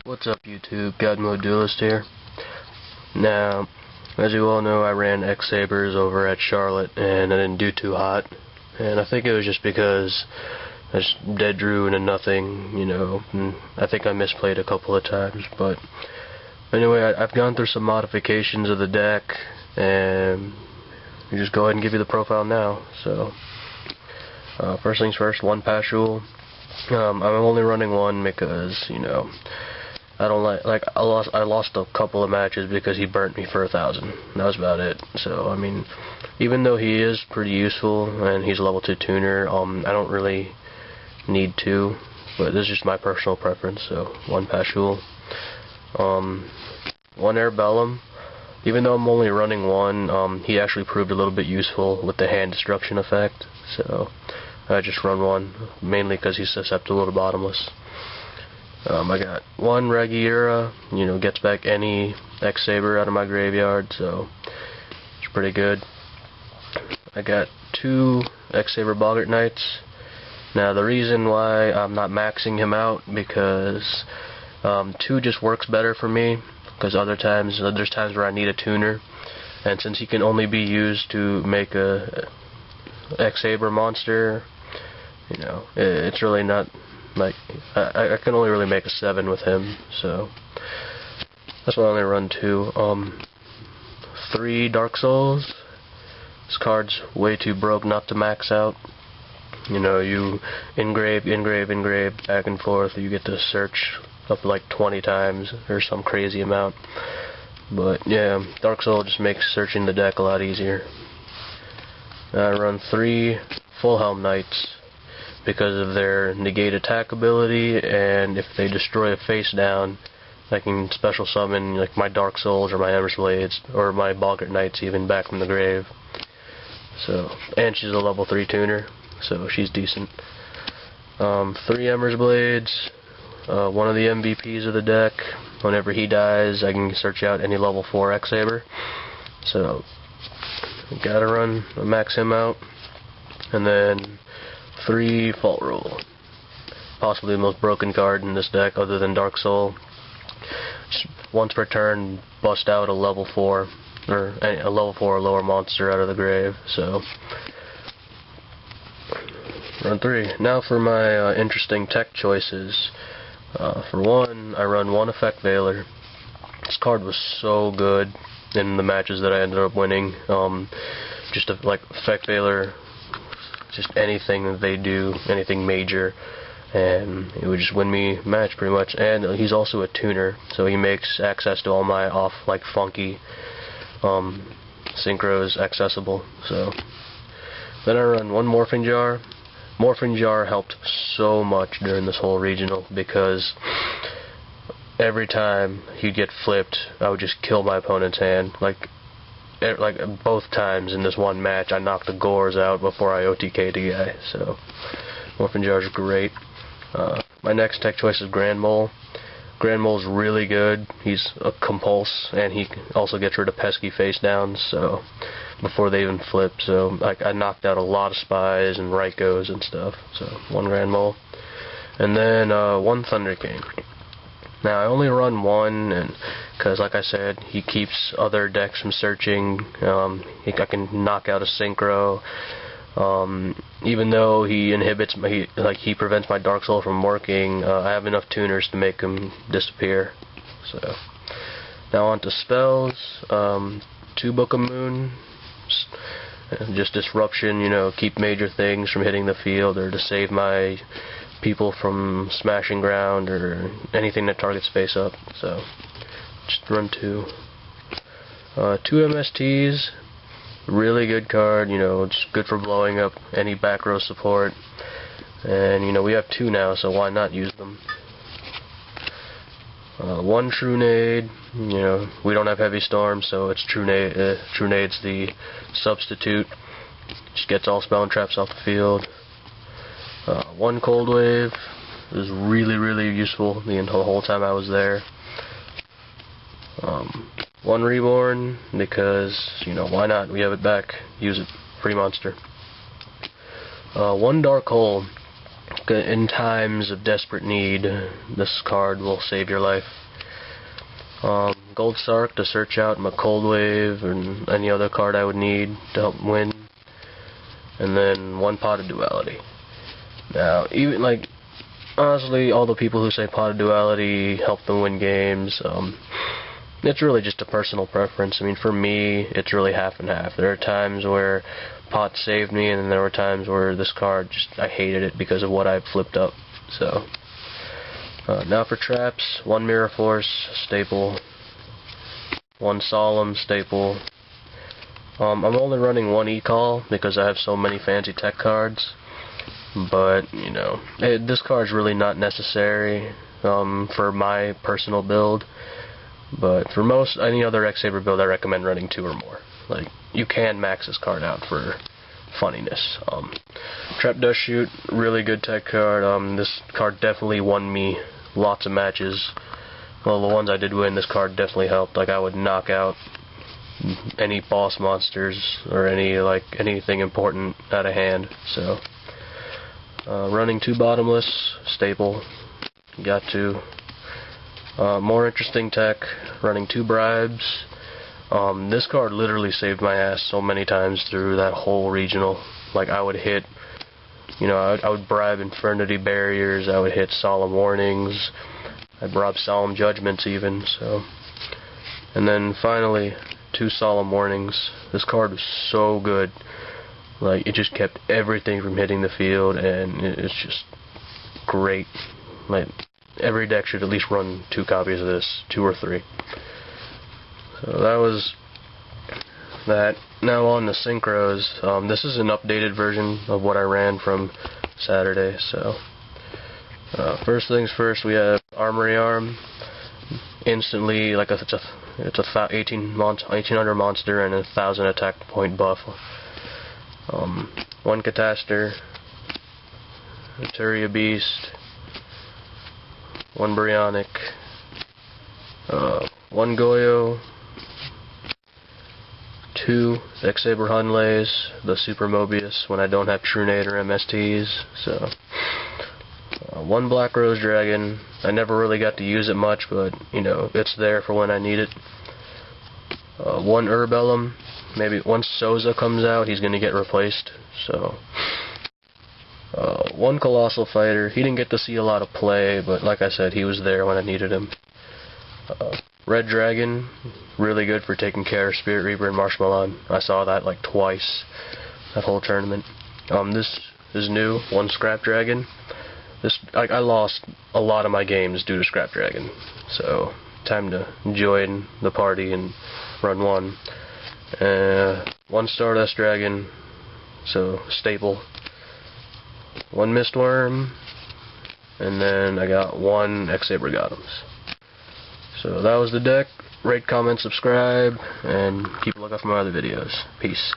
What's up YouTube, GODMode Duelist here. Now, as you all know, I ran X-Sabers over at Charlotte and I didn't do too hot. And I think it was just because I just dead drew into nothing, and I think I misplayed a couple of times. But anyway, I've gone through some modifications of the deck and I'll just go ahead and give you the profile now. So, first things first, one pass rule. I'm only running one because, I don't I lost a couple of matches because he burnt me for 1,000. That was about it. So, I mean, even though he is pretty useful and he's a level 2 tuner, I don't really need to, but this is just my personal preference. So, one pass rule. One air bellum. Even though I'm only running one, he actually proved a little bit useful with the hand destruction effect. So, I just run one, mainly because he's susceptible to bottomless. I got one Regiera, gets back any X-Saber out of my graveyard, so it's pretty good. I got two X-Saber Boggart Knights. Now the reason why I'm not maxing him out, because two just works better for me, because there's times where I need a tuner, and since he can only be used to make a X-Saber monster, it's really not, like, I can only really make a 7 with him, so that's why I only run two. 3 Dark Souls. This card's way too broke not to max out. You engrave, back and forth. You get to search up like 20 times or some crazy amount. But yeah, Dark Soul just makes searching the deck a lot easier. I run 3 Full Helm Knights because of their negate attack ability, and if they destroy a face down, I can special summon like my Dark Souls or my Ember's Blades or my Boggart Knights even back from the grave. So, and she's a level 3 tuner, so she's decent. 3 Ember's Blades. One of the MVPs of the deck. Whenever he dies, I can search out any level 4 X-Saber. So, gotta max him out. And then 3 Fault Rule. Possibly the most broken card in this deck other than Dark Soul. Just once per turn, bust out a level 4 or a level 4 or lower monster out of the grave. So, run 3. Now for my interesting tech choices. For one, I run 1 Effect Veiler. This card was so good in the matches that I ended up winning. Just like Effect Veiler, just anything that they do, anything major, and it would just win me a match pretty much. And he's also a tuner, so he makes access to all my funky synchros accessible. So then I run 1 Morphing Jar. Morphing Jar helped so much during this whole regional because every time he'd get flipped, I would just kill my opponent's hand. Like both times in this one match, I knocked the Gores out before I OTK'd a guy. So Morphing Jar's great. My next tech choice is Grand Mole. Grand Mole's really good. He's a compulse, and he also gets rid of pesky face downs. So before they even flip, so I knocked out a lot of spies and Raikos and stuff. So 1 Grand Mole, and then 1 Thunder King. Now I only run 1, and because like I said, he keeps other decks from searching. I can knock out a synchro. Even though he inhibits he prevents my Dark Soul from working, I have enough tuners to make him disappear. So now on to spells. 2 Book of Moon. Just disruption, keep major things from hitting the field, or to save my people from smashing ground, or anything that targets face up. So just run 2. 2 MSTs. Really good card, it's good for blowing up any back row support. And, we have 2 now, so why not use them? 1 True Nade. We don't have Heavy Storm, so it's True Nade's the substitute. Just gets all spell and traps off the field. 1 Cold Wave. It was really, really useful the whole time I was there. 1 Reborn, because, why not? We have it back. Use it. Free monster. 1 Dark Hole. in times of desperate need, this card will save your life. Gold Sark to search out my Cold Wave and any other card I would need to help win. And then 1 Pot of Duality. Now, even like, honestly, all the people who say Pot of Duality help them win games, it's really just a personal preference. I mean, for me, it's really half and half. There are times where Pot saved me, and then there were times where this card I hated it because of what I flipped up. So, now for traps: 1 Mirror Force, staple. 1 Solemn, staple. I'm only running 1 E-Call because I have so many fancy tech cards. But, you know, this card's really not necessary for my personal build. But for any other X-Saber build, I recommend running 2 or more. Like, you can max this card out for funniness. Trap Dust Shoot, really good tech card. This card definitely won me lots of matches. Well, the ones I did win, this card definitely helped. Like, I would knock out any boss monsters or anything important out of hand. So, running 2 Bottomless, staple. Got to. More interesting tech, running 2 Bribes. This card literally saved my ass so many times through that whole regional. Like, I would hit, you know, I would bribe Infernity Barriers, I would hit Solemn Warnings, I'd bribe Solemn Judgments even, so. And then finally, 2 Solemn Warnings. This card was so good. Like, it just kept everything from hitting the field, and it's just great. Like, every deck should at least run 2 copies of this, 2 or 3. So that was that. Now on the synchros. This is an updated version of what I ran from Saturday. So first things first, we have Armory Arm. Instantly, like it's a 1800 monster and a 1000 attack point buff. 1 Cataster, Eteria Beast, 1 Baryonic, 1 Goyo, 2 X-Saber Hunlays, the Super Mobius when I don't have Trunade or MSTs. So 1 Black Rose Dragon. I never really got to use it much, but you know, it's there for when I need it. 1 Urbellum. Maybe once Souza comes out, he's going to get replaced. So 1 Colossal Fighter. He didn't get to see a lot of play, but like I said, he was there when I needed him. Red Dragon, really good for taking care of Spirit Reaper and Marshmallow. I saw that like twice that whole tournament. This is new, 1 Scrap Dragon. I lost a lot of my games due to Scrap Dragon, so time to join the party and run 1. 1 Stardust Dragon, so staple. 1 Mistworm, and then I got 1 X-Saber Gothams. So that was the deck. Rate, comment, subscribe, and keep a lookout for my other videos. Peace.